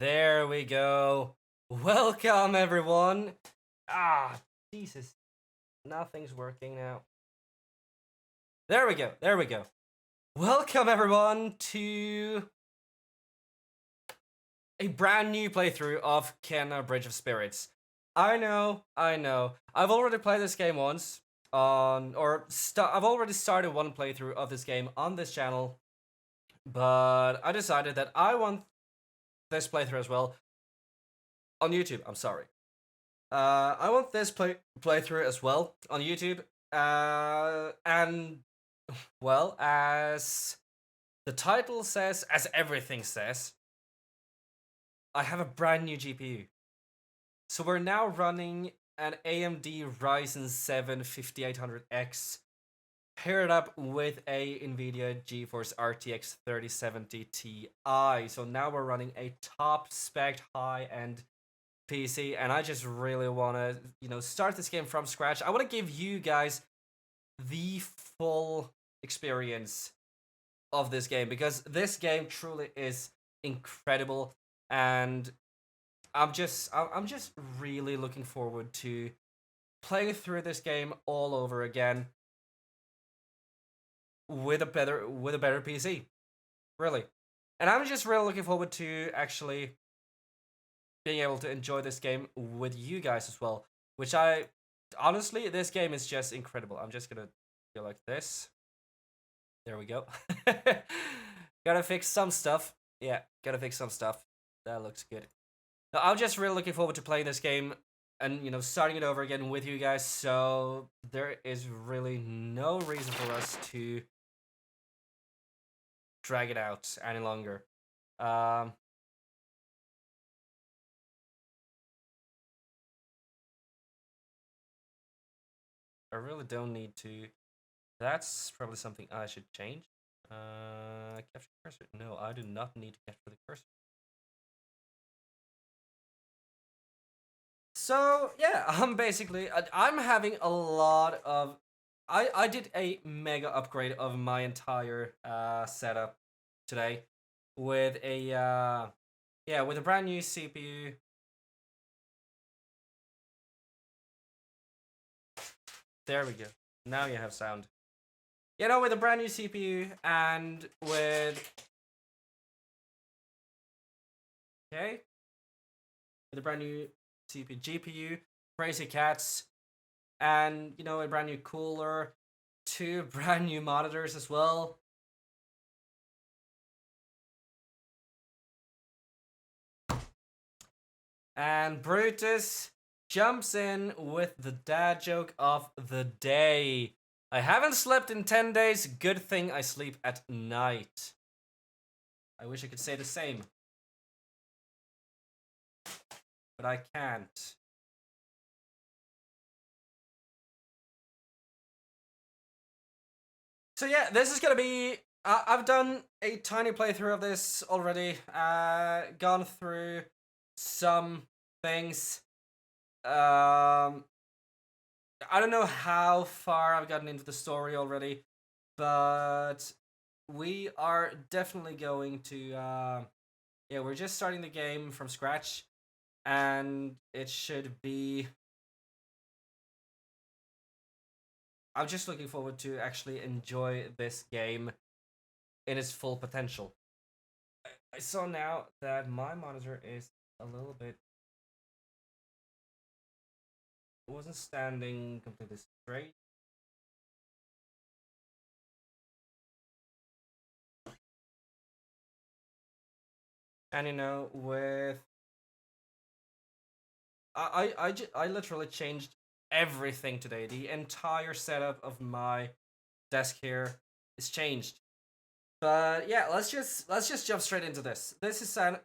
There we go. Welcome, everyone. Jesus. Nothing's working now. There we go. There we go. Welcome, everyone, to a brand new playthrough of Kena Bridge of Spirits. I know. I've already played this game once I've already started one playthrough of this game on this channel, but I decided that I want this playthrough as well on YouTube. I'm sorry. I want this playthrough as well on YouTube. And well, as the title says, as everything says, I have a brand new GPU. So we're now running an AMD Ryzen 7 5800X paired up with a NVIDIA GeForce RTX 3070 Ti. So now we're running a top spec high-end PC, and I just really want to, start this game from scratch. I want to give you guys the full experience of this game, because this game truly is incredible, and I'm just really looking forward to playing through this game all over again with a better PC, really. And I'm just really looking forward to actually being able to enjoy this game with you guys as well, which honestly, this game is just incredible. I'm just gonna go like this. There we go. Gotta fix some stuff. Yeah, gotta fix some stuff. That looks good. Now, I'm just really looking forward to playing this game and, starting it over again with you guys, so there is really no reason for us to drag it out any longer. I really don't need to. That's probably something I should change. Capture cursor. No, I do not need to capture the cursor. So yeah, I'm having a lot of. I did a mega upgrade of my entire setup today with a with a brand new CPU. There we go. Now you have sound. With a brand new CPU and with with a brand new CPU, GPU, crazy cats, and a brand new cooler, 2 brand new monitors as well. And Brutus jumps in with the dad joke of the day. I haven't slept in 10 days. Good thing I sleep at night. I wish I could say the same, but I can't. So yeah, this is gonna be. I've done a tiny playthrough of this already. Gone through some things. I don't know how far I've gotten into the story already, but we are definitely going to. We're just starting the game from scratch, and it should be. I'm just looking forward to actually enjoy this game in its full potential. I saw now that my monitor is a little bit wasn't standing completely straight. And with I literally changed everything today. The entire setup of my desk here is changed. But yeah, let's just jump straight into this. This is an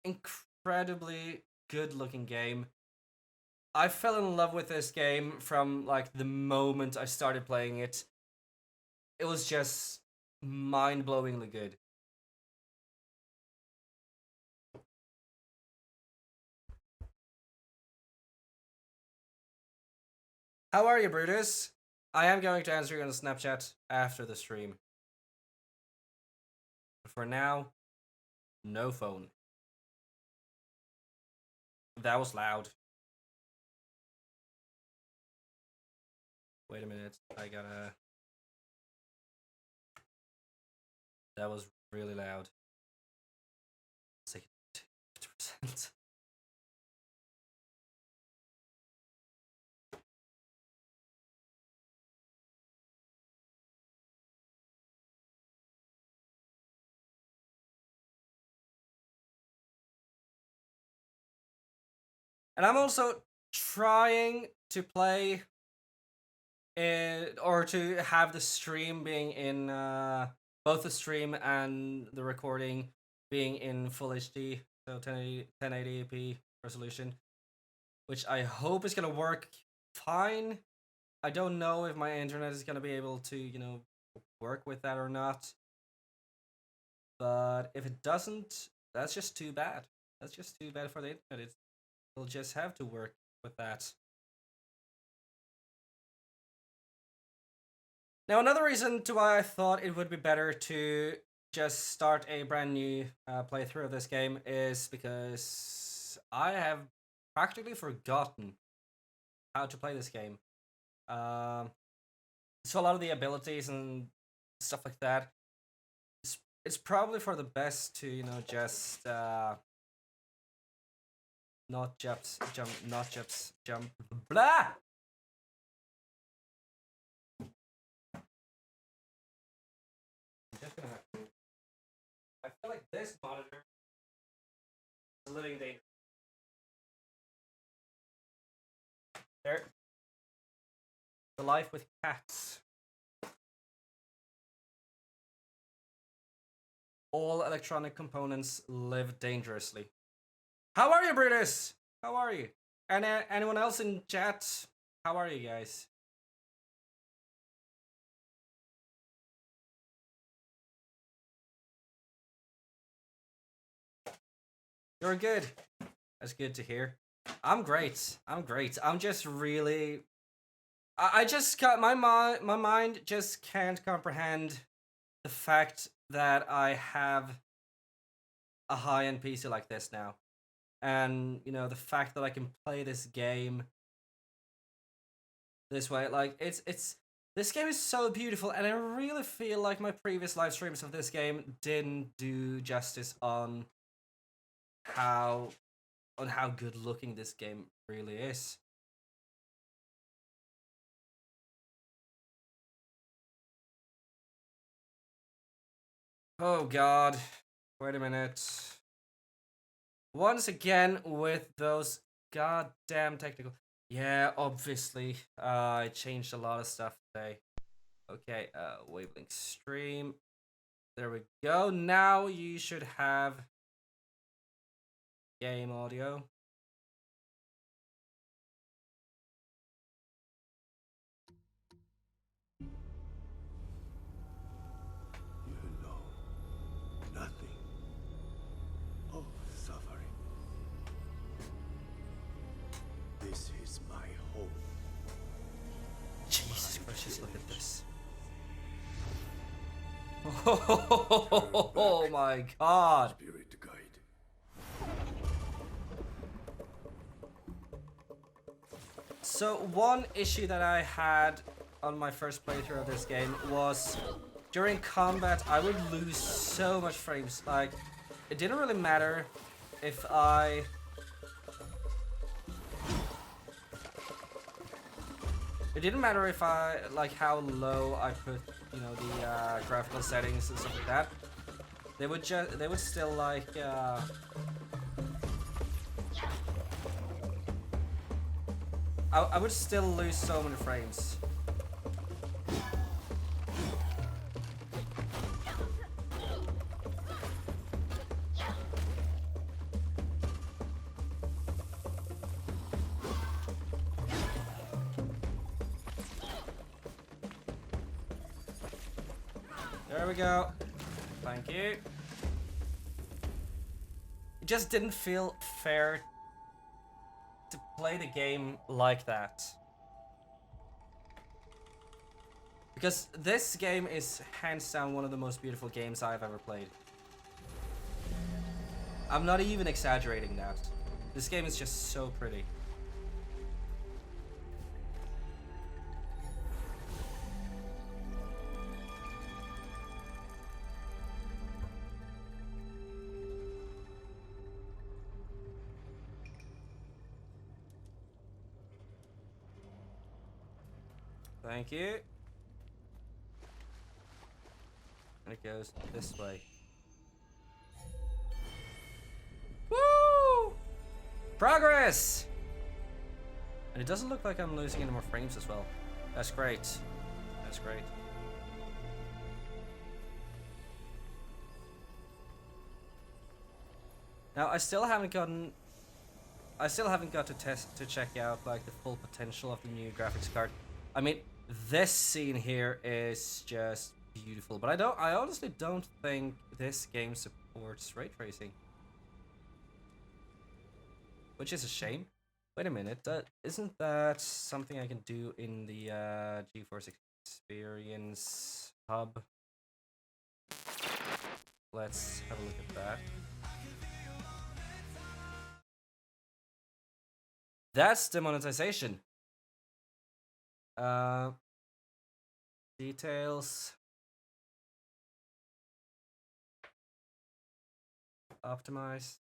incredibly good looking game. I fell in love with this game from like the moment I started playing it. It was just mind-blowingly good. How are you, Brutus? I am going to answer you on Snapchat after the stream. But for now, no phone. That was loud. Wait a minute. I gotta... That was really loud. It's like 50%. And I'm also trying to play it, or to have the stream being in both the stream and the recording being in full HD, so 1080p resolution, which I hope is gonna work fine. I don't know if my internet is gonna be able to, you know, work with that or not. But if it doesn't, that's just too bad. That's just too bad for the internet. It'll just have to work with that. Now, another reason to why I thought it would be better to just start a brand new playthrough of this game is because I have practically forgotten how to play this game. So a lot of the abilities and stuff like that, it's probably for the best to, you know, just not jump, blah! I'm just gonna have to... I feel like this monitor is a living danger. There. The life with cats. All electronic components live dangerously. How are you, Brutus? How are you? And anyone else in chat? How are you guys? You're good. That's good to hear. I'm great. I'm just really... I just got... My mind just can't comprehend the fact that I have a high-end PC like this now. And, you know, the fact that I can play this game this way, like, it's this game is so beautiful, and I really feel like my previous live streams of this game didn't do justice on how good looking this game really is. Oh god, wait a minute. Once again with those goddamn technical... Yeah, obviously, I changed a lot of stuff today. Okay, wavelength stream. There we go. Now you should have game audio. You know nothing of suffering. This is my home. Jesus Christ, just look at this. Oh my god. Spirit guide. So one issue that I had on my first playthrough of this game was during combat I would lose so much frames. Like, it didn't really matter if I... It didn't matter if I, like, how low I put, you know, the graphical settings and stuff like that. They would still, like, I would still lose so many frames. There we go. Thank you. It just didn't feel fair to play the game like that. Because this game is hands down one of the most beautiful games I've ever played. I'm not even exaggerating that. This game is just so pretty. Thank you. And it goes this way. Woo! Progress! And it doesn't look like I'm losing any more frames as well. That's great. That's great. Now I still haven't got to check out like the full potential of the new graphics card. I mean, this scene here is just beautiful, but I honestly don't think this game supports ray tracing. Which is a shame. Wait a minute, isn't that something I can do in the GeForce Experience hub? Let's have a look at that. That's the monetization. Details. Optimize.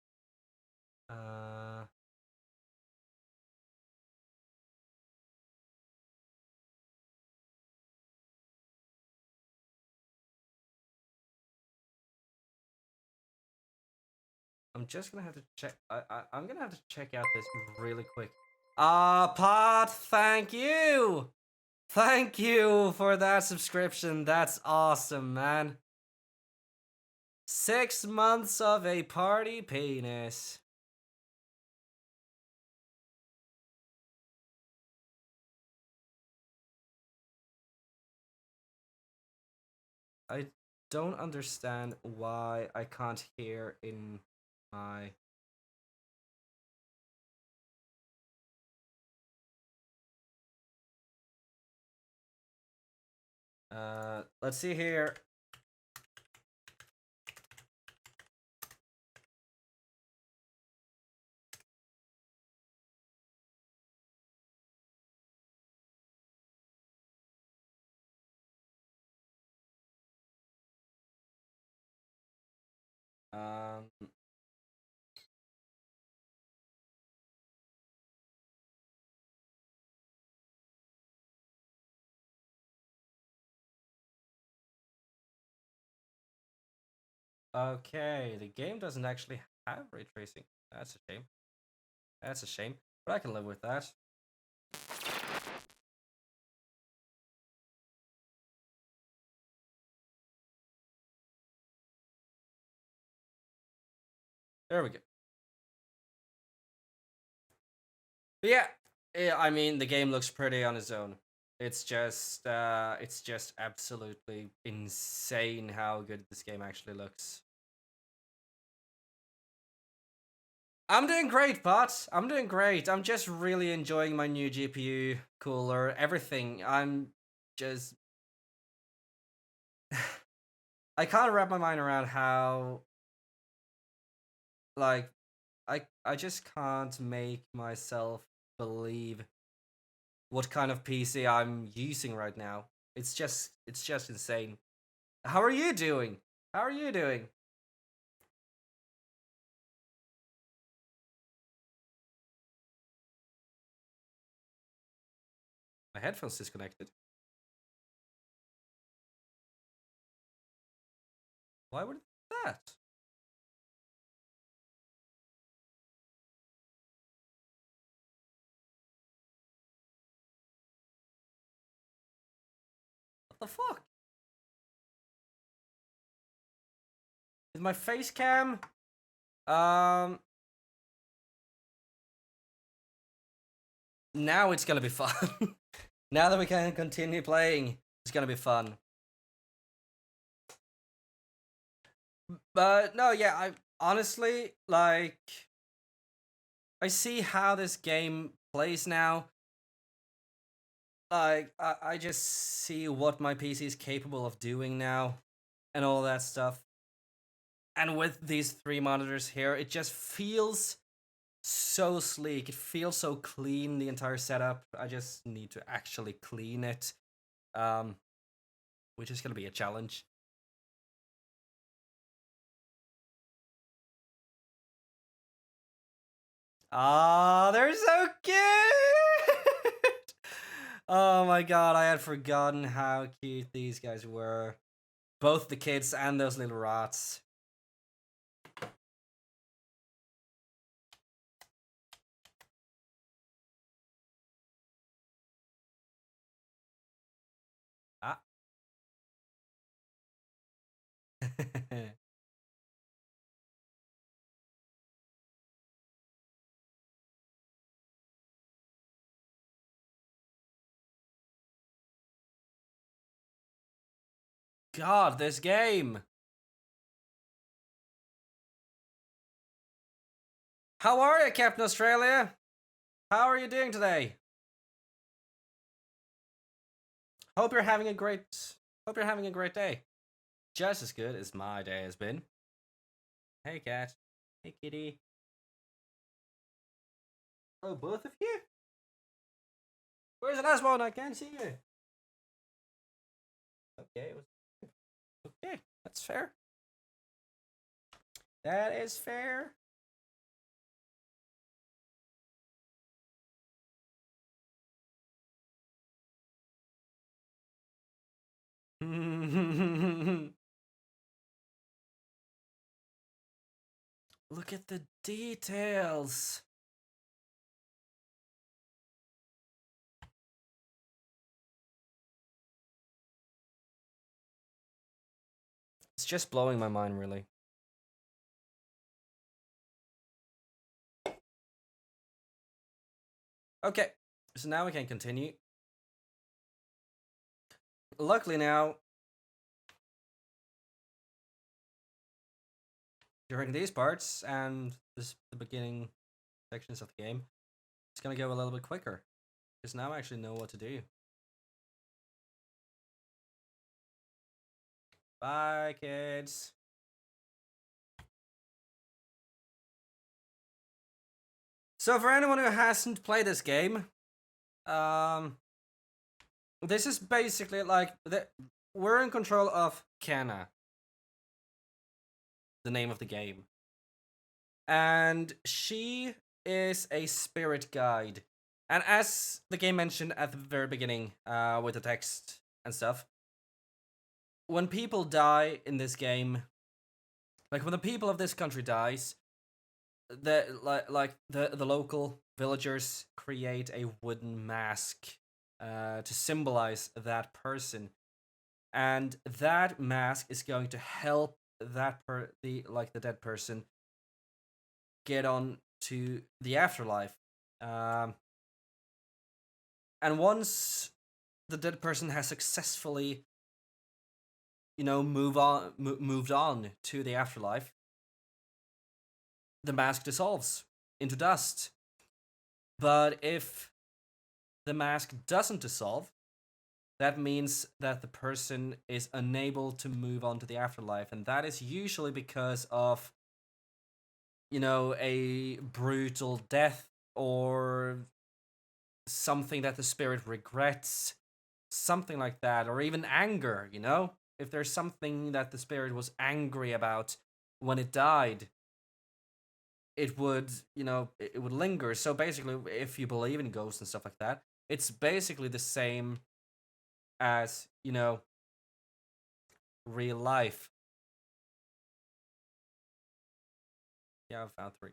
I'm just gonna have to check. I'm gonna have to check out this really quick. Pod, thank you! Thank you for that subscription. That's awesome, man. 6 months of a party penis. I don't understand why I can't hear in my... let's see here. Okay, the game doesn't actually have ray tracing. That's a shame. That's a shame, but I can live with that. There we go. But yeah, I mean, the game looks pretty on its own. It's just absolutely insane how good this game actually looks. I'm doing great, Pot. I'm doing great. I'm just really enjoying my new GPU, cooler, everything. I'm just... I can't wrap my mind around how... Like, I just can't make myself believe what kind of PC I'm using right now. It's just insane. How are you doing? How are you doing? My headphones disconnected. Why would that? What the fuck? Is my face cam? Now it's gonna be fun. Now that we can continue playing, it's gonna be fun. But no, yeah, I honestly, like, I see how this game plays now. Like, I just see what my PC is capable of doing now, and all that stuff. And with these 3 monitors here, it just feels so sleek. It feels so clean, the entire setup. I just need to actually clean it, um, which is gonna be a challenge. Ah, they're so cute! Oh my god, I had forgotten how cute these guys were. Both the kids and those little rats. Ah. God, this game! How are you, Captain Australia? How are you doing today? Hope you're having a great day. Just as good as my day has been. Hey cat. Hey kitty. Oh, both of you? Where's the last one? I can't see you. Okay, okay, that's fair. That is fair. Look at the details. It's just blowing my mind, really. Okay, so now we can continue. Luckily now, during these parts and the beginning sections of the game, it's gonna go a little bit quicker. Because now I actually know what to do. Bye, kids. So for anyone who hasn't played this game, this is basically like we're in control of Kenna, the name of the game, and she is a spirit guide. And as the game mentioned at the very beginning, with the text and stuff, when people die in this game, like when the people of this country dies, the local villagers create a wooden mask to symbolize that person, and that mask is going to help the dead person get on to the afterlife. And once the dead person has successfully, moved on to the afterlife, the mask dissolves into dust. But if the mask doesn't dissolve, that means that the person is unable to move on to the afterlife, and that is usually because of, a brutal death or something that the spirit regrets, something like that, or even anger, if there's something that the spirit was angry about when it died, it would, it would linger. So basically, if you believe in ghosts and stuff like that, it's basically the same as, real life. Yeah, I've found 3.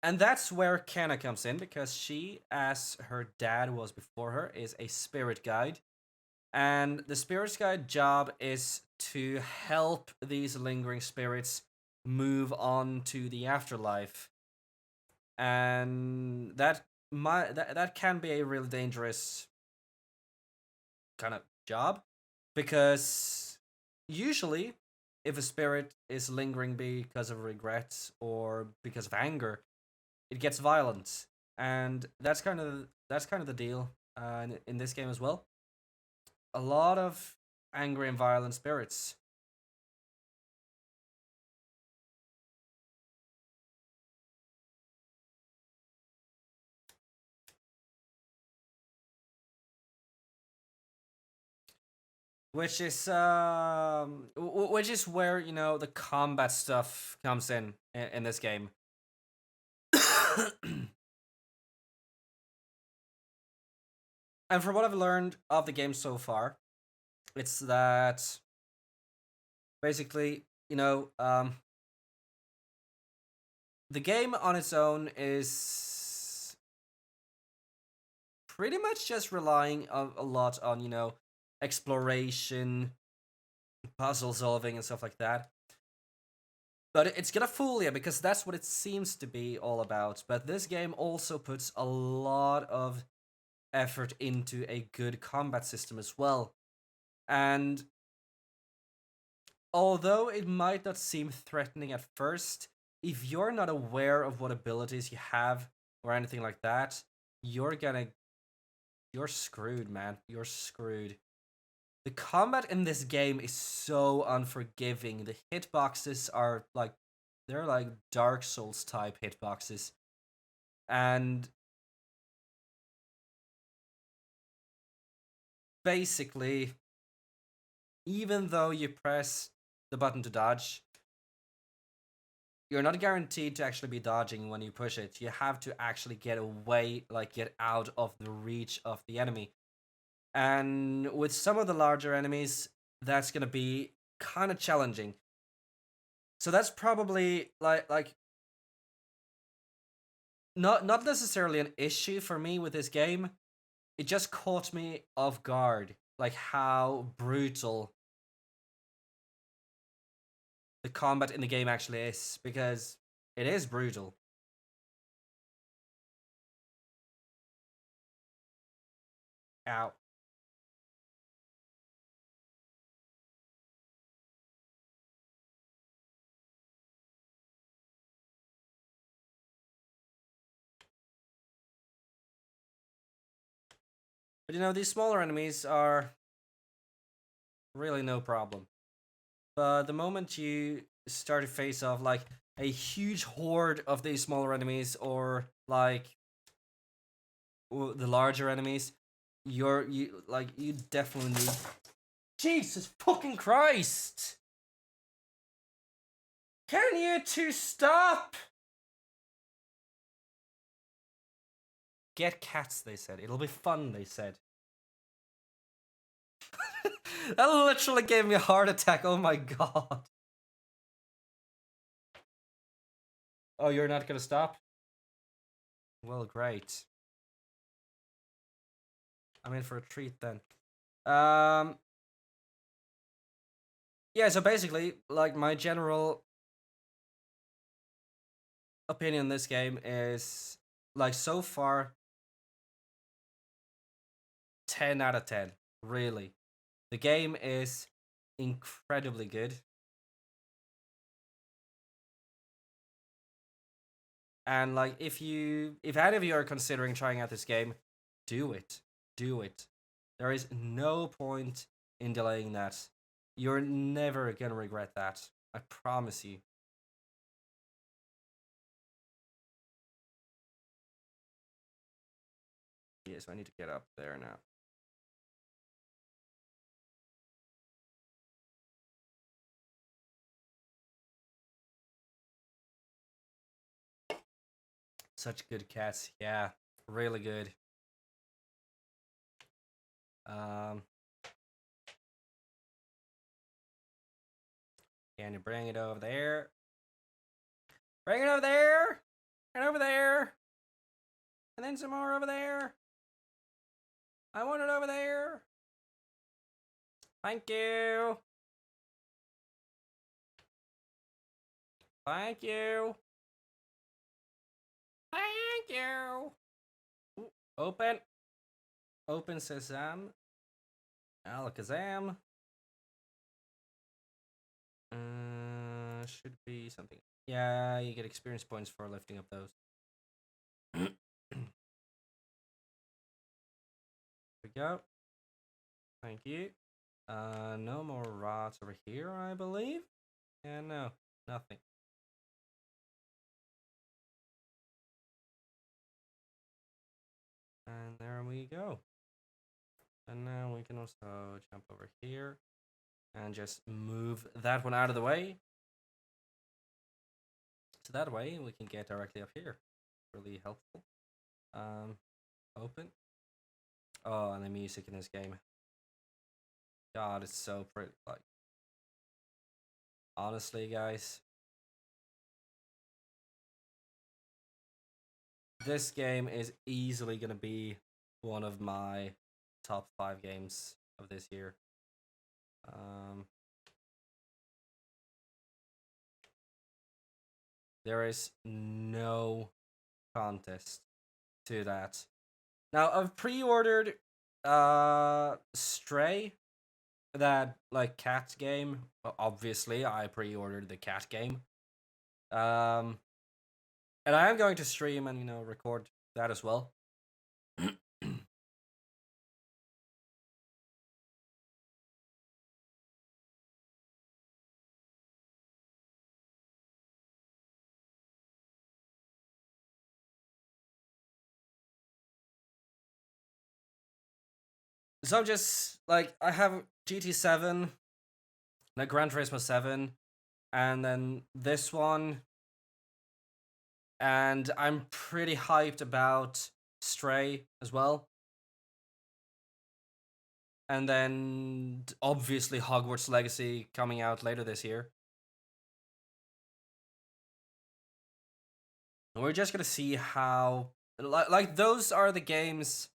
And that's where Kenna comes in, because she, as her dad was before her, is a spirit guide. And the spirit guide job is to help these lingering spirits move on to the afterlife. And that can be a really dangerous kind of job, because usually if a spirit is lingering because of regrets or because of anger, it gets violent, and that's kind of the deal in this game as well. A lot of angry and violent spirits. which is where the combat stuff comes in this game. And from what I've learned of the game so far, it's that basically, the game on its own is pretty much just relying a lot on, exploration, puzzle solving, and stuff like that. But it's gonna fool you because that's what it seems to be all about. But this game also puts a lot of effort into a good combat system as well. And although it might not seem threatening at first, if you're not aware of what abilities you have or anything like that, you're screwed, man. You're screwed. The combat in this game is so unforgiving. The hitboxes are they're like Dark Souls type hitboxes. And basically, even though you press the button to dodge, you're not guaranteed to actually be dodging when you push it. You have to actually get away, get out of the reach of the enemy. And with some of the larger enemies, that's gonna be kind of challenging. So that's probably like not necessarily an issue for me with this game. It just caught me off guard, like how brutal the combat in the game actually is, because it is brutal. Ow. But these smaller enemies are really no problem. But the moment you start to face off like a huge horde of these smaller enemies, or the larger enemies, you definitely need. Jesus fucking Christ! Can you two stop? Get cats, they said. It'll be fun, they said. That literally gave me a heart attack. Oh my god. Oh, you're not gonna stop? Well, great. I'm in for a treat then. Yeah, so basically, my general opinion on this game is, so far, 10 out of 10. Really. The game is incredibly good. And if any of you are considering trying out this game, do it. Do it. There is no point in delaying that. You're never gonna regret that. I promise you. Yes, I need to get up there now. Such good cats. Yeah, really good. Can you bring it over there? Bring it over there! And over there! And then some more over there! I want it over there! Thank you! Thank you! Thank you! Ooh, open! Open sesame. Alakazam. Should be something. Yeah, you get experience points for lifting up those. There we go. Thank you. No more rods over here, I believe. Yeah, no, nothing. And there we go. And now we can also jump over here and just move that one out of the way. So that way we can get directly up here. Really helpful. Open. Oh, and the music in this game. God, it's so pretty. Like, honestly, guys, this game is easily gonna be one of my top 5 games of this year. There is no contest to that. Now I've pre-ordered Stray, that like cat game. Obviously, I pre-ordered the cat game. And I am going to stream and record that as well. So I'm just like, I have GT7, like Gran Turismo 7, and then this one, and I'm pretty hyped about Stray as well. And then obviously Hogwarts Legacy coming out later this year. And we're just gonna see how, like those are the games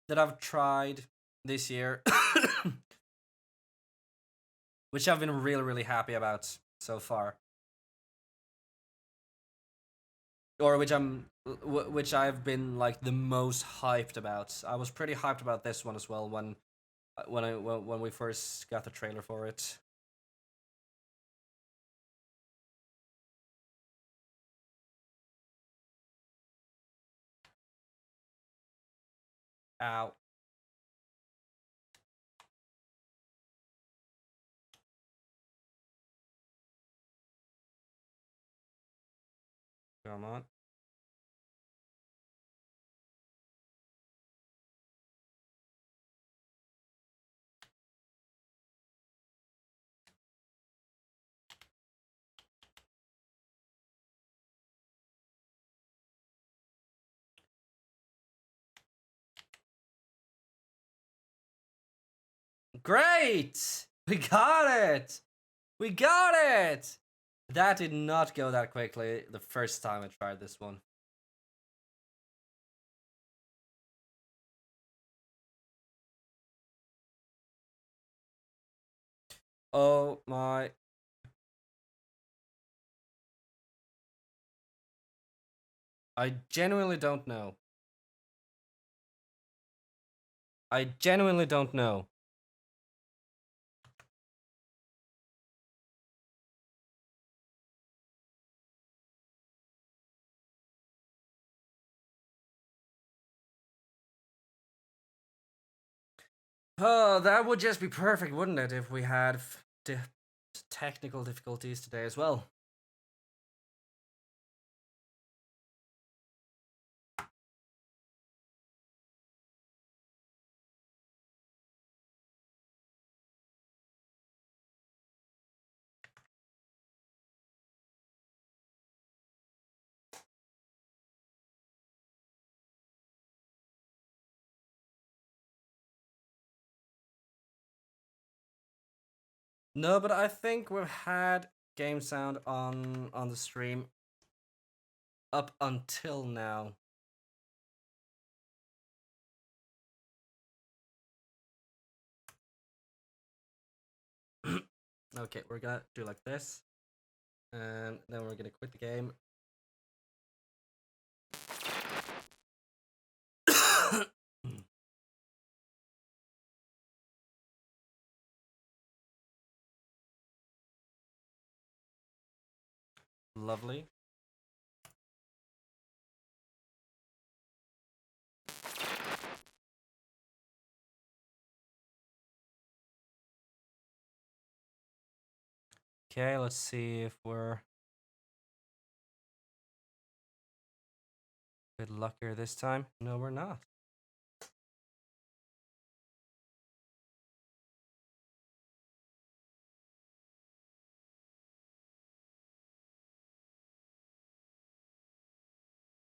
that I've tried this year, which I've been really, really happy about so far, or which I've been like the most hyped about. I was pretty hyped about this one as well when we first got the trailer for it. Ow. Come on. Great! We got it! We got it! That did not go that quickly the first time I tried this one. Oh my. I genuinely don't know. I genuinely don't know. Oh, that would just be perfect, wouldn't it, if we had technical difficulties today as well. No, but I think we've had game sound on the stream up until now. Okay, we're gonna do like this, and then we're gonna quit the game. Lovely. Okay, let's see if we're a bit luckier this time. No, we're not.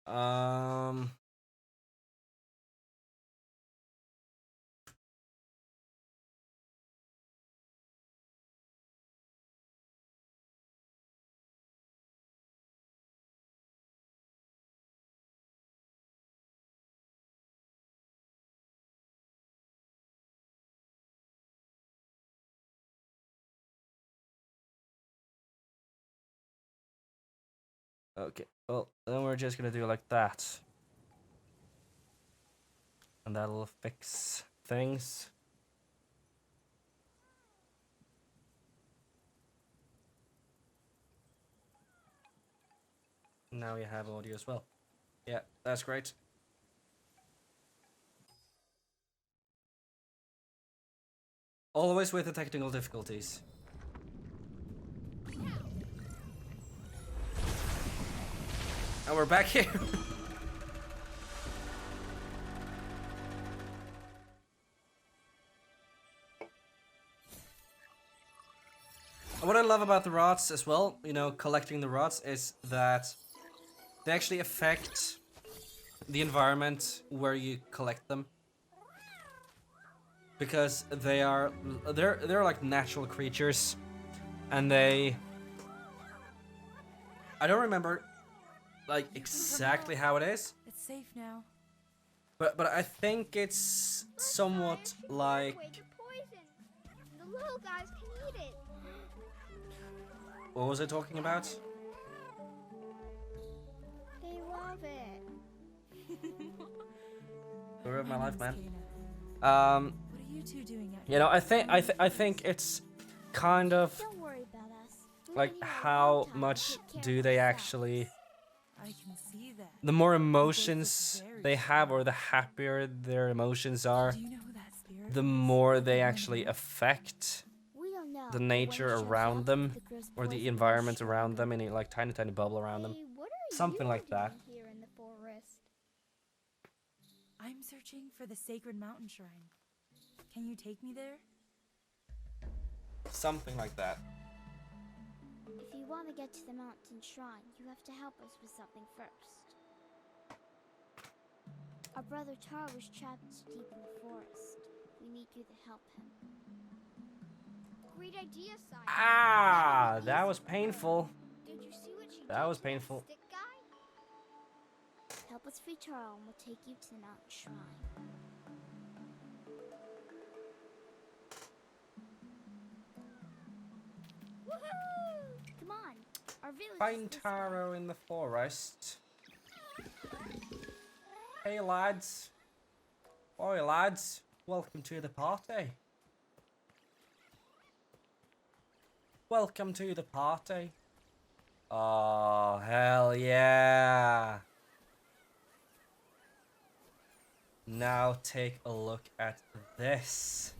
Um. Okay. Well, then we're just gonna do it like that, and that'll fix things. Now you have audio as well. Yeah, that's great. Always with the technical difficulties. And we're back here. What I love about the rods as well, you know, collecting the rods, is that they actually affect the environment where you collect them. Because they're like natural creatures, and I don't remember like exactly how it is. It's safe now. But I think it's somewhat like Poison. The little guys can eat it. what was I talking about? They love it. Story of my life, man. What are you two doing out You know, I think it's kind of Don't worry about us. We like were here a how long time much to take care do of they ourselves. actually, I can see that. the more emotions they have, or the happier their emotions are, Do you know who that spirit the is? more they actually affect We don't know. the but when nature it shows around up, them, the gross or the poison environment will around them, stronger. in a like tiny bubble around them. Hey, what are Something you like that. doing here in the forest? I'm searching for the sacred mountain shrine. Can you take me there? Something like that. If you want to get to the mountain shrine, you have to help us with something first. Our brother Taro was trapped deep in the forest. We need you to help him. Great idea, Sire. Ah, that was painful. Did you see what she That did was to painful. Stick guy? Help us free Taro and we'll take you to the mountain shrine. Woohoo! Come on. Our village is Find this way. Taro in the forest. Hey lads. Oi lads. Welcome to the party. Welcome to the party. Oh, hell yeah. Now take a look at this.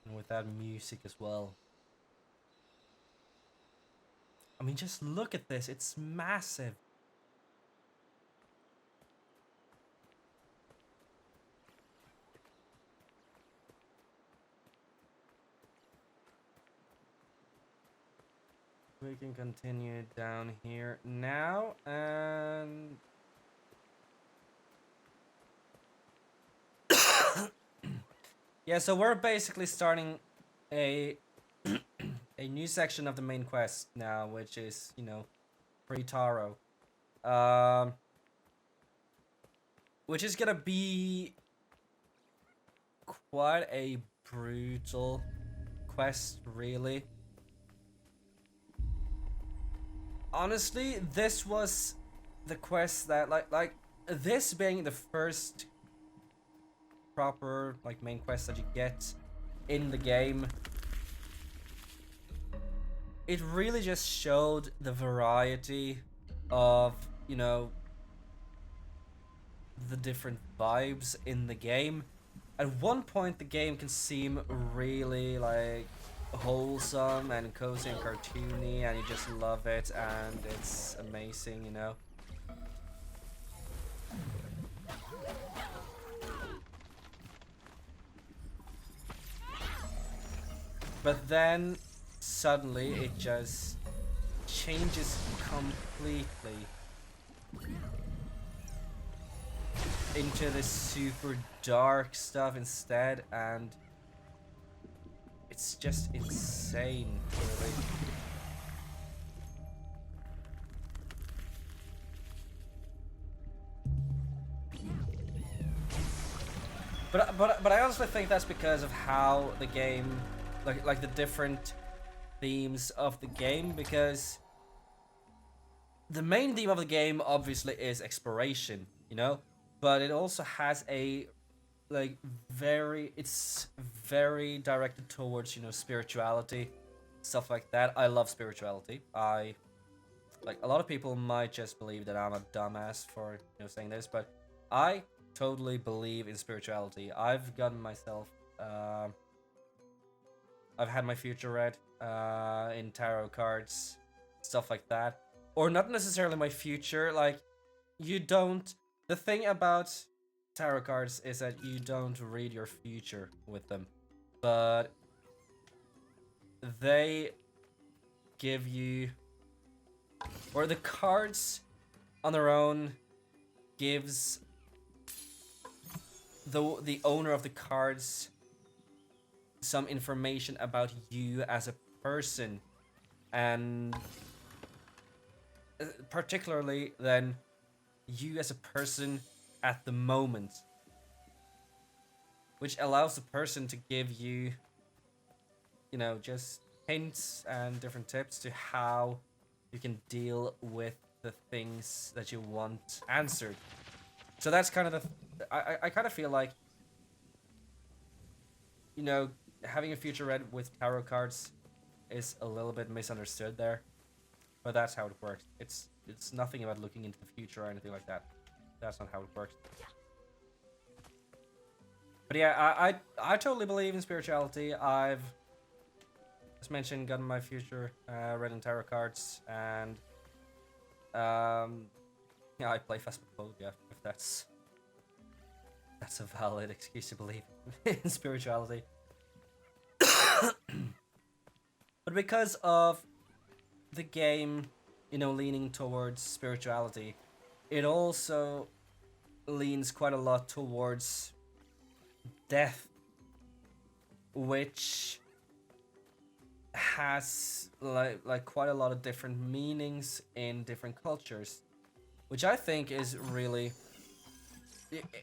And with that music as well. I mean, just look at this. It's massive. We can continue down here now, and yeah, so we're basically starting a a new section of the main quest now, which is, you know, pre-Taro. Which is gonna be quite a brutal quest, really. Honestly, this was the quest that like this being the first proper like main quest that you get in the game. It really just showed the variety of, you know, the different vibes in the game. At one point the game can seem really like wholesome and cozy and cartoony, and you just love it, and it's amazing, you know. But then suddenly it just changes completely into this super dark stuff instead, and it's just insane, really. But I also think that's because of how the game, like the different themes of the game, because the main theme of the game obviously is exploration, you know, but it also has a it's very directed towards, you know, spirituality, stuff like that. I love spirituality. I like, a lot of people might just believe that I'm a dumbass for, you know, saying this, but I totally believe in spirituality. I've gotten myself I've had my future read in tarot cards, stuff like that. Or not necessarily my future, like, you don't... The thing about tarot cards is that you don't read your future with them, but they give you... Or the cards on their own gives the owner of the cards some information about you as a person, and particularly then you as a person at the moment, which allows the person to give you, you know, just hints and different tips to how you can deal with the things that you want answered. So that's kind of I kind of feel like, you know, having a future read with tarot cards is a little bit misunderstood there, but that's how it works. It's nothing about looking into the future or anything like that. That's not how it works. But yeah, I totally believe in spirituality. I've, as mentioned, gotten my future read in tarot cards, and yeah, I play Phasmophobia, if that's a valid excuse to believe in spirituality. But because of the game, you know, leaning towards spirituality, it also leans quite a lot towards death, which has like quite a lot of different meanings in different cultures, which I think is really...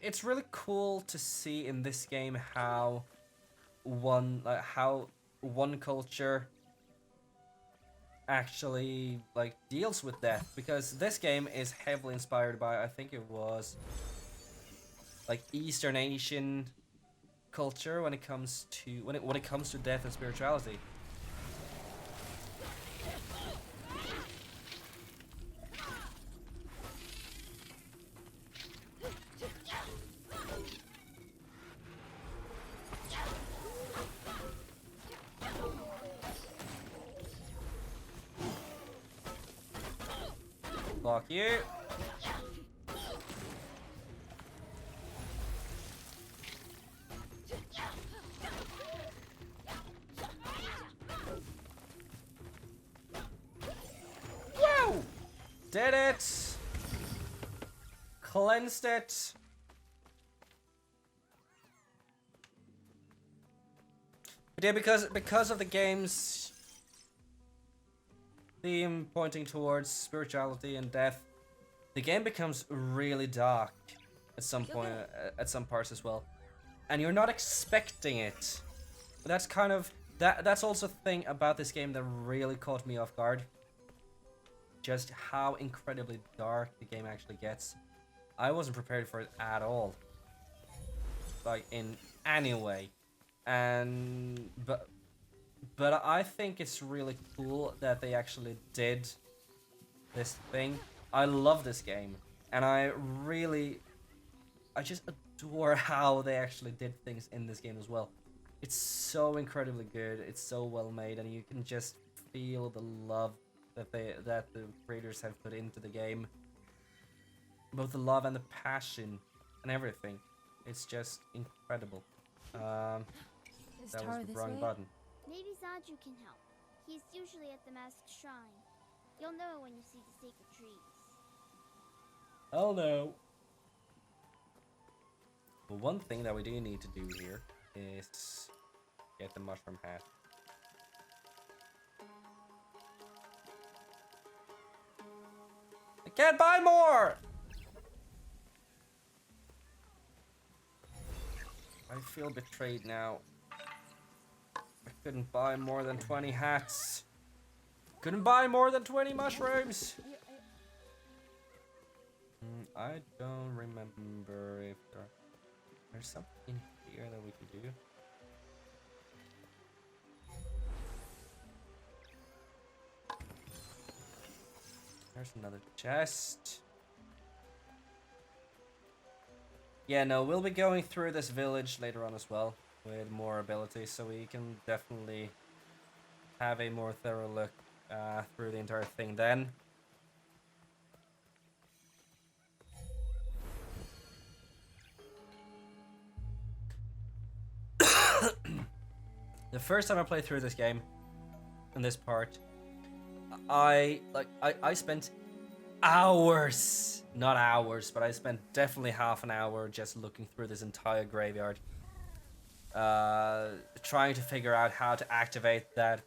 It's really cool to see in this game how one culture actually like deals with death, because this game is heavily inspired by, I think it was like Eastern Asian culture when it comes to when it comes to death and spirituality. Fuck you. Whoa! Did it! Cleansed it. But yeah, because of the game's theme pointing towards spirituality and death, the game becomes really dark at some point, at some parts as well, and you're not expecting it. But that's kind of that's also the thing about this game that really caught me off guard. Just how incredibly dark the game actually gets. I wasn't prepared for it at all, like in any way, and but I think it's really cool that they actually did this thing. I love this game, and I just adore how they actually did things in this game as well. It's so incredibly good. It's so well made, and you can just feel the love that the creators have put into the game. Both the love and the passion and everything. It's just incredible. Is That Taro was the this wrong way? button. Maybe Zaju can help. He's usually at the masked shrine. You'll know when you see the sacred trees. Oh no. But one thing that we do need to do here is get the mushroom hat. I can't buy more! I feel betrayed now. I couldn't buy more than 20 hats. Couldn't buy more than 20 mushrooms! I don't remember if there's something in here that we can do. There's another chest. Yeah, no, we'll be going through this village later on as well with more abilities, so we can definitely have a more thorough look through the entire thing then. The first time I played through this game, in this part, I spent hours, not hours, but I spent definitely half an hour just looking through this entire graveyard, trying to figure out how to activate that,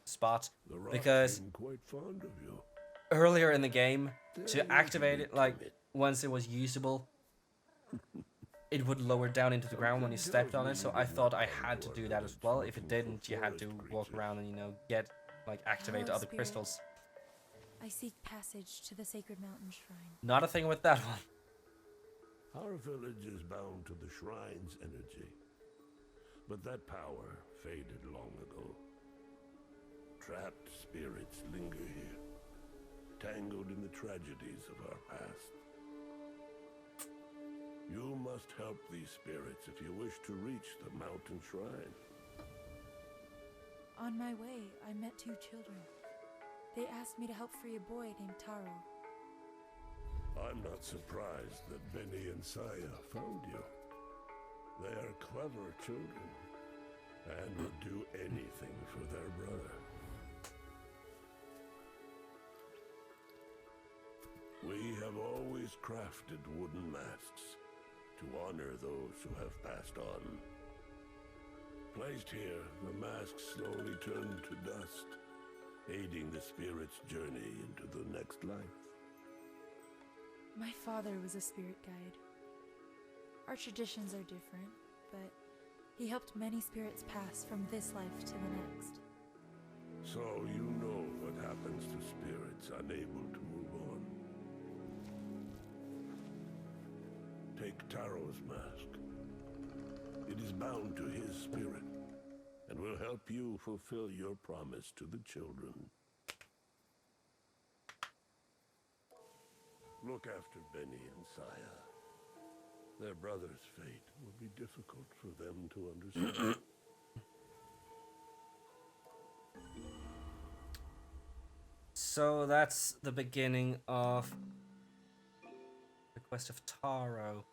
spot, The rocks because seem quite fond of you. earlier in the game, They're to activate it, usually like, timid. once it was usable, it would lower down into the ground when you stepped on it, so I thought I had to do that as well. If it didn't, you had to walk around and, get, activate Hello, other spirit. crystals. I seek passage to the sacred mountain shrine. Not a thing with that one. Our village is bound to the shrine's energy. But that power faded long ago. Trapped spirits linger here, tangled in the tragedies of our past. You must help these spirits if you wish to reach the mountain shrine. On my way, I met two children. They asked me to help free a boy named Taro. I'm not surprised that Benny and Saya found you. They are clever children, and would do anything for their brother. We have always crafted wooden masks to honor those who have passed on. Placed here, the masks slowly turn to dust, aiding the spirit's journey into the next life. My father was a spirit guide. Our traditions are different, but he helped many spirits pass from this life to the next. So you know what happens to spirits unable to move on. Take Taro's mask. It is bound to his spirit, and will help you fulfill your promise to the children. Look after Benny and Saya. Their brother's fate will be difficult for them to understand. So that's the beginning of the quest of Taro.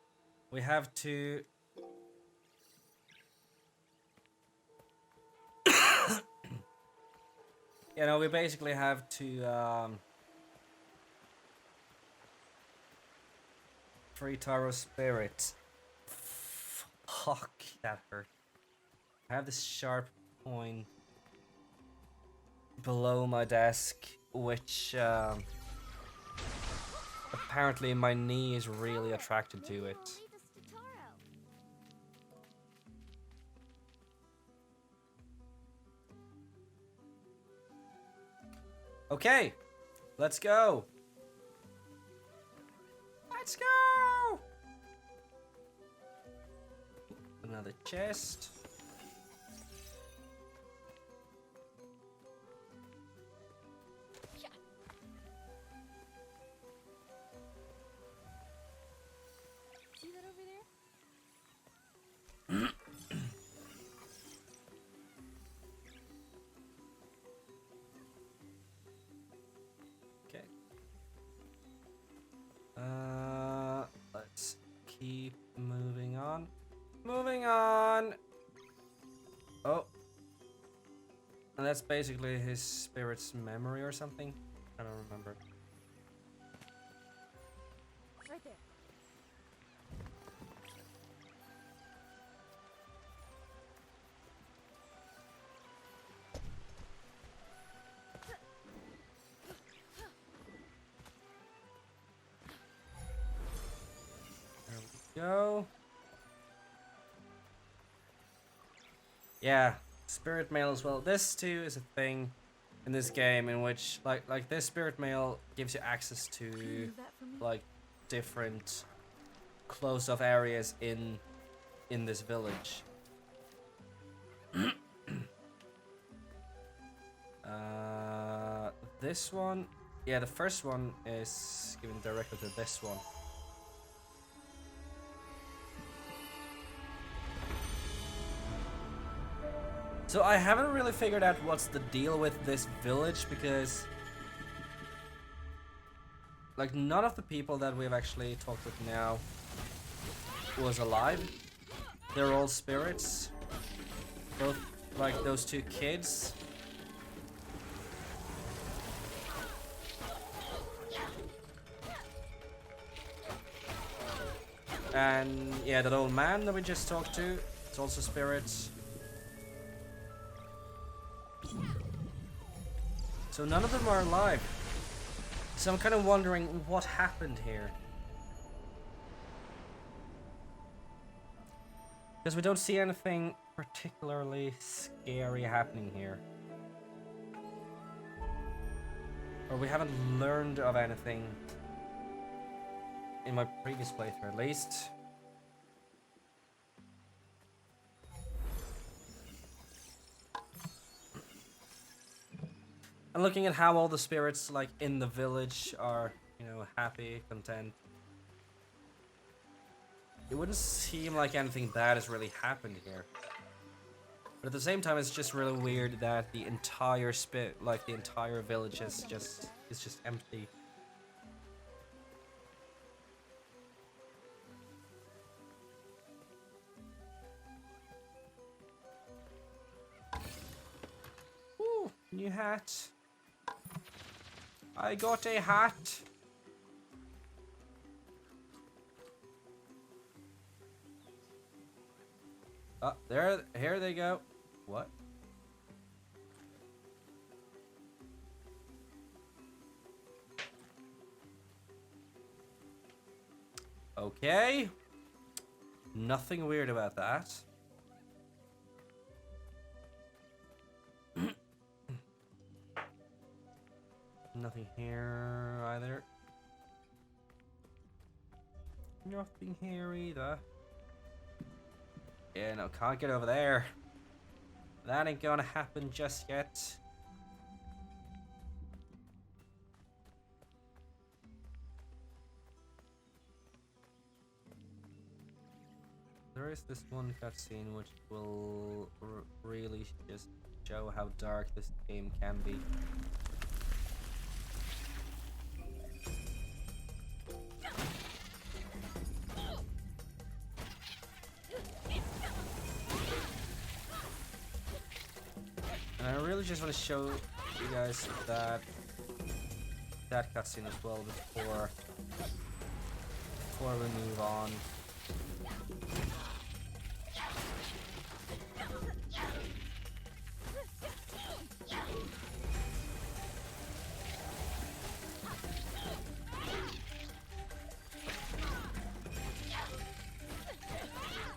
We have to... we basically have to free Taro's spirit. Fuck, that hurt. I have this sharp point below my desk, which apparently my knee is really attracted to it. Lead us to Taro. Okay, let's go. Let's go. Another chest. See that over there? that's basically his spirit's memory or something. I don't remember. Right there. There we go. Yeah, spirit mail as well. This too is a thing in this game in which like this spirit mail gives you access Can you to move that for me? like different closed off areas in this village. This one, yeah, the first one is given directly to this one. So I haven't really figured out what's the deal with this village because like none of the people that we've actually talked with now was alive. They're all spirits. Both like those two kids. And yeah, that old man that we just talked to, it's also spirits. So none of them are alive. So I'm kind of wondering what happened here. Because we don't see anything particularly scary happening here. Or we haven't learned of anything in my previous playthrough, at least. And looking at how all the spirits, like, in the village are, you know, happy, content. It wouldn't seem like anything bad has really happened here. But at the same time, it's just really weird that the entire the entire village is just empty. Ooh, new hat. I got a hat. Oh, here they go. What? Okay. Nothing weird about that. Nothing here either. Nothing here either. Yeah, no, can't get over there. That ain't gonna happen just yet. There is this one cutscene which will really just show how dark this game can be. And I really just want to show you guys that cutscene as well before we move on.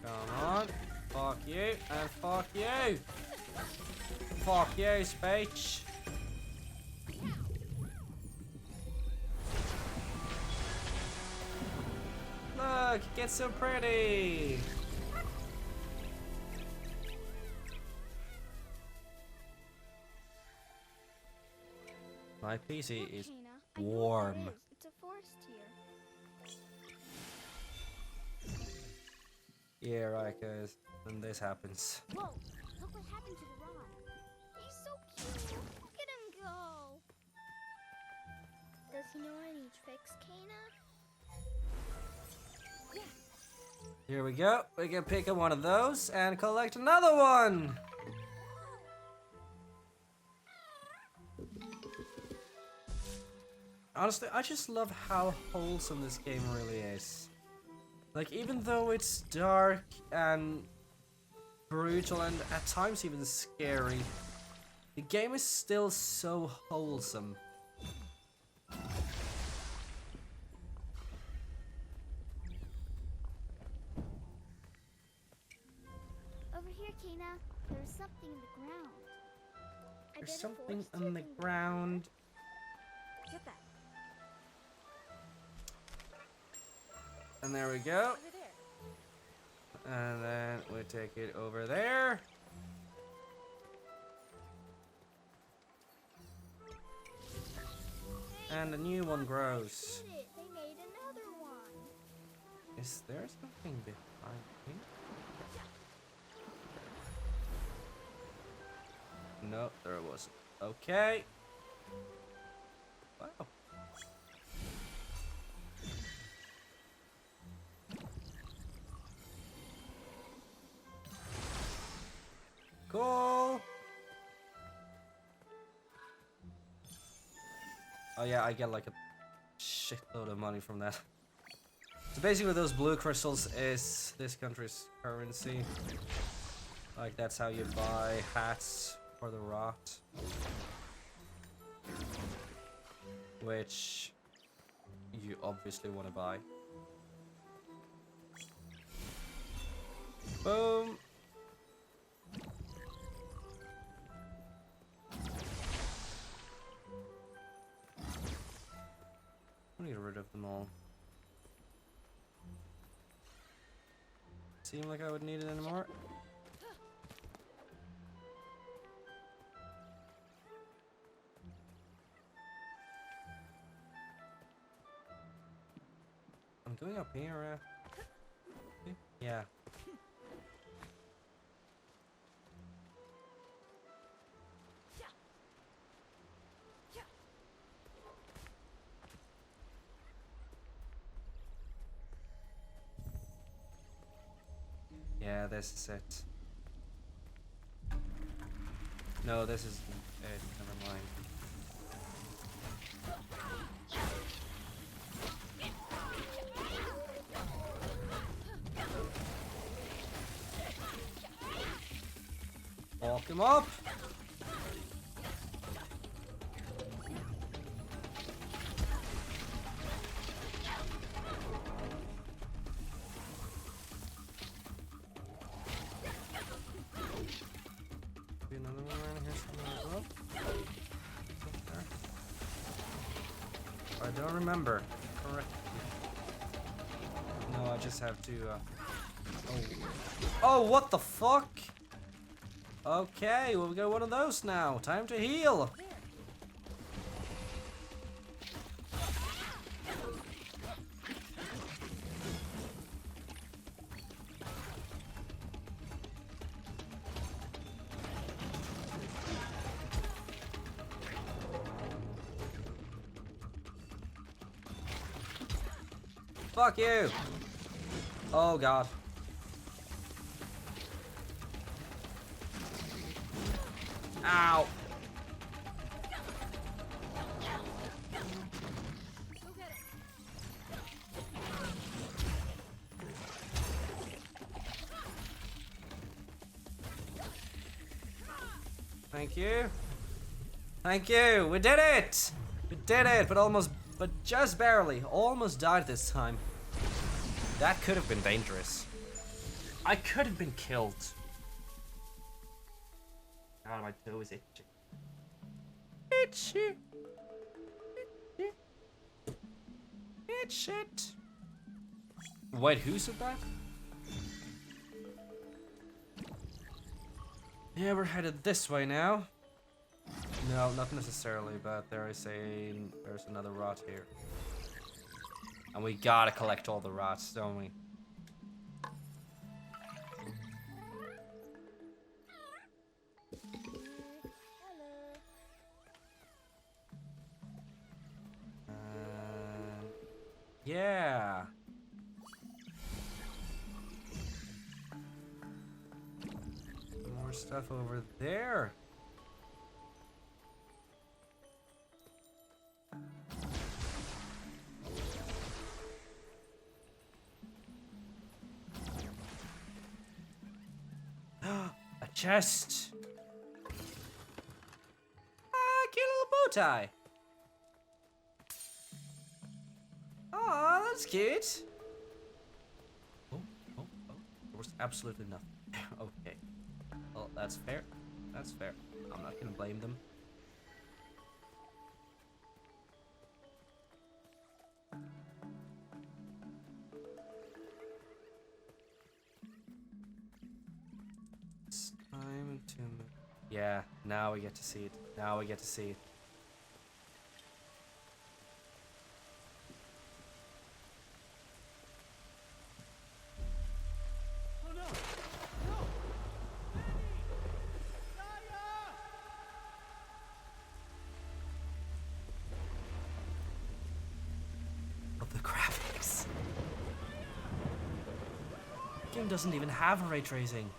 Come on, fuck you and fuck you. Fuck you, speech. Look, it gets so pretty. My PC is Kana, I know warm. where it is. It's a forest here. Yeah, right, guys. Then this happens. Whoa! Look what happened to the rod. He's so cute. Look at him go. Does he know any tricks, Kana? Here we go. We can pick up one of those and collect another one. honestly, I just love how wholesome this game really is. Like, even though it's dark and brutal and at times even scary, the game is still so wholesome. Over here, Kena. There's something in the ground. There's something on the ground. Get that. And there we go. Over there. And then we take it over there. And a new one grows. They made another one. Is there something behind me? No, there wasn't. Okay. Wow. Cool. Oh yeah, I get like a shitload of money from that. So basically those blue crystals is this country's currency. Like that's how you buy hats for the rot. Which you obviously want to buy. Boom. I need to get rid of them all. Seem like I would need it anymore. I'm going up here. Yeah. Yeah, this is it. No, this is it. Never mind. Walk him up. Be another one around here somewhere as well. I don't remember correctly. No, I just have to. Oh, what the fuck? Okay, well, we got one of those now. Time to heal. Fuck you. Oh, God. Ow. Thank you. Thank you. We did it. We did it, but just barely. Almost died this time. That could have been dangerous. I could have been killed. God, my toe is itchy. Itchy. Itchy. Itch it. Wait, who said that? Yeah, we're headed this way now. No, not necessarily, but there's another rot here. And we gotta collect all the rots, don't we? Yeah. More stuff over there. chest. Ah, cute little bow tie. Aw, that's cute. Oh, oh, oh. There was absolutely nothing. Okay. Well, that's fair. That's fair. I'm not gonna blame them. It's time to move. Yeah, now we get to see it. Now we get to see it. Oh no! No! Of the graphics. The game doesn't even have ray tracing.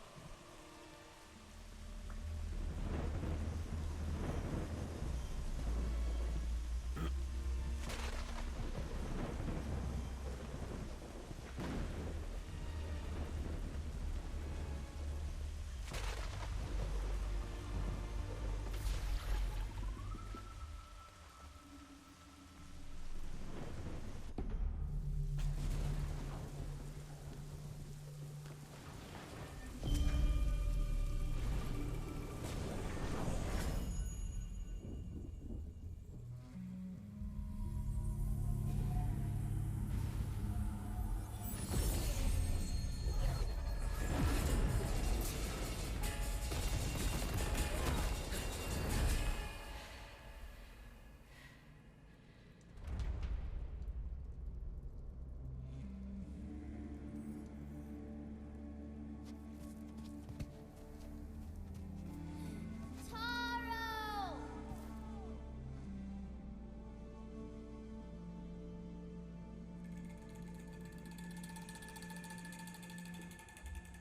Taro!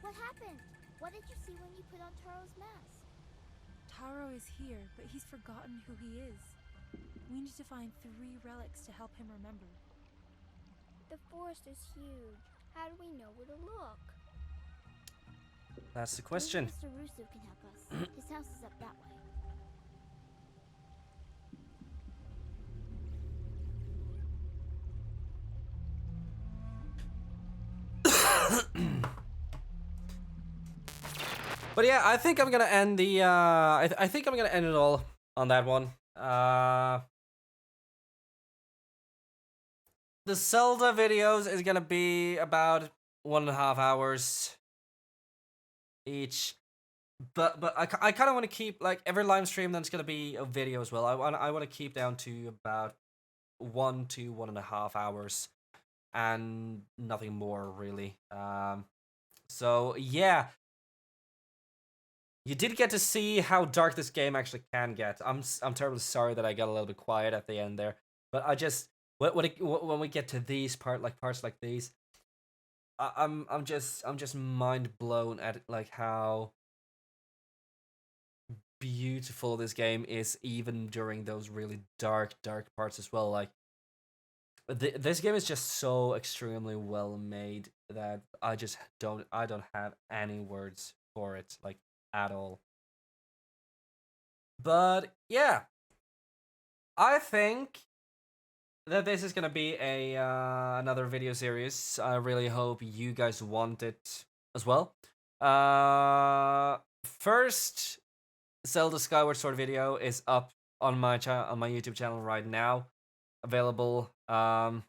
What happened? What did you see when you put on Taro's mask? Taro is here, but he's forgotten who he is. We need to find 3 relics to help him remember. The forest is huge. How do we know where to look? That's the question. Maybe Mr. Russo can help us. His house is up that way. But yeah, I think I'm gonna end the. I think I'm gonna end it all on that one. The Zelda videos is gonna be about 1.5 hours each. But I kind of want to keep like every live stream. Then it's gonna be a video as well. I want to keep down to about 1 to 1.5 hours, and nothing more really. So yeah. You did get to see how dark this game actually can get. I'm terribly sorry that I got a little bit quiet at the end there, but I just when we get to these parts like these, I'm just mind blown at like how beautiful this game is, even during those really dark parts as well. Like this game is just so extremely well made that I don't have any words for it. Like at all. But yeah, I think that this is gonna be a another video series. I really hope you guys want it as well. First Zelda Skyward Sword video is up on my YouTube channel right now, available. Yeah,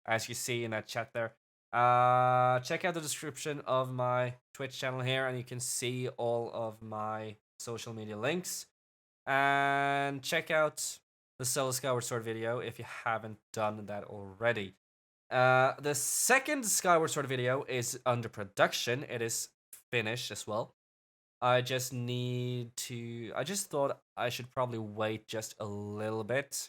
as you see in that chat there. Check out the description of my Twitch channel here, and you can see all of my social media links. And check out the Zelda Skyward Sword video if you haven't done that already. The second Skyward Sword video is under production. It is finished as well. I just thought I should probably wait just a little bit,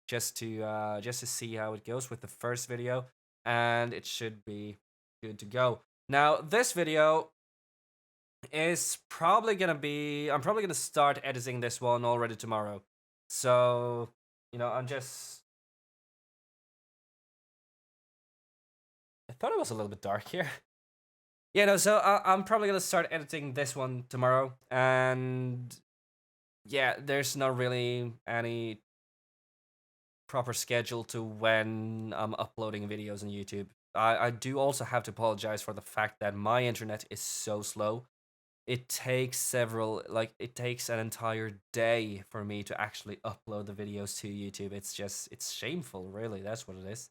just to see how it goes with the first video, and it should be good to go. Now, this video is probably gonna be. I'm probably gonna start editing this one already tomorrow. So, I'm just. I thought it was a little bit dark here. Yeah, no, so I'm probably gonna start editing this one tomorrow, and yeah, there's not really any proper schedule to when I'm uploading videos on YouTube. I do also have to apologize for the fact that my internet is so slow. It takes it takes an entire day for me to actually upload the videos to YouTube. It's shameful, really. That's what it is.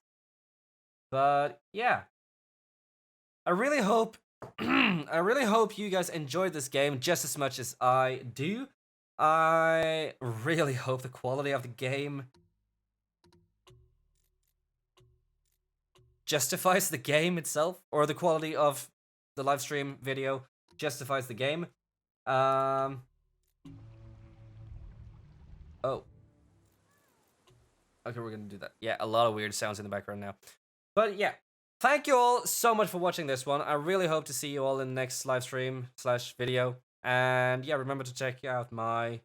But yeah, I really hope I really hope you guys enjoyed this game just as much as I do. I really hope the quality of the game justifies the game itself, or the quality of the live stream video justifies the game. Um. Oh. Okay, we're gonna do that. Yeah, a lot of weird sounds in the background now. But yeah, thank you all so much for watching this one. I really hope to see you all in the next live stream / video. And yeah, remember to check out my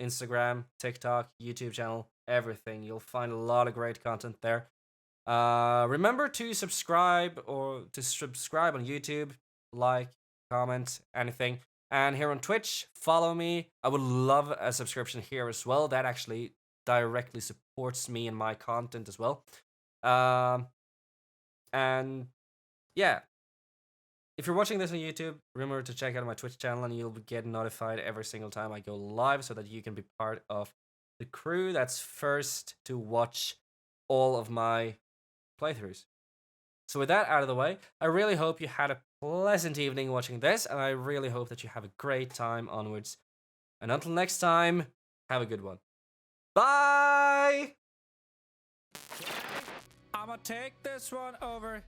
Instagram, TikTok, YouTube channel, everything. You'll find a lot of great content there. Remember to subscribe on YouTube, like, comment, anything. And here on Twitch, follow me. I would love a subscription here as well. That actually directly supports me and my content as well. And yeah, if you're watching this on YouTube, remember to check out my Twitch channel and you'll get notified every single time I go live so that you can be part of the crew that's first to watch all of my playthroughs. So with that out of the way, I really hope you had a pleasant evening watching this, and I really hope that you have a great time onwards. And until next time, have a good one. Bye! I'ma take this one over